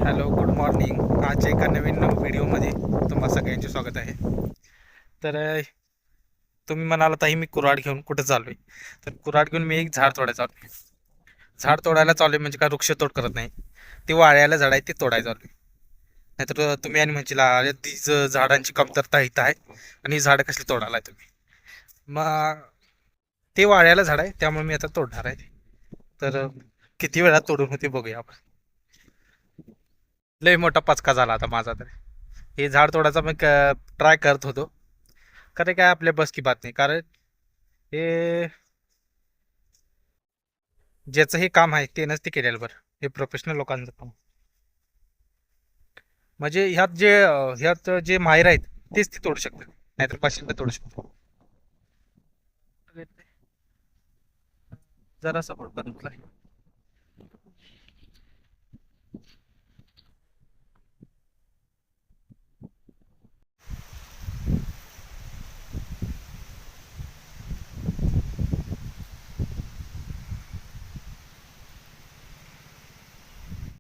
Hello, good morning. आजच्या एका नवीन व्हिडिओमध्ये तुम्हा सगळ्यांचे स्वागत आहे. तर तुम्ही म्हणाला ताई मी कुऱ्हाड घेऊन कुठं चालू आहे. तर कुऱ्हाड घेऊन मी एक झाड तोडायला चालू आहे. झाड तोडायला चालू आहे म्हणजे काय वृक्षतोड करत नाही. ते वाळ्याला झाड आहे ते तोडायला चालू आहे. नाहीतर तुम्ही आणि म्हणशील अरे तीच झाडांची कमतरता इथं आहे आणि ही झाडं कसली तोडायला तुम्ही. मग ते वाळ्याला झाड आहे त्यामुळे मी आता तोडणार आहे. तर किती वेळात तोडून होते बघूया आपण. लय मोठा पचका झाला आता माझा तर. हे झाड तोडायचा मी ट्राय करत होतो. खरं काय आपल्या बस की बात नाही, कारण हे ज्याचं हे काम आहे तेनंच ते केलेलं बरं. हे प्रोफेशनल लोकांचं काम. म्हणजे ह्यात जे माहिर आहेत तेच ते तोडू शकतात, नाहीतर पाचशे तोडू शकतो. जरा सपोर्ट करून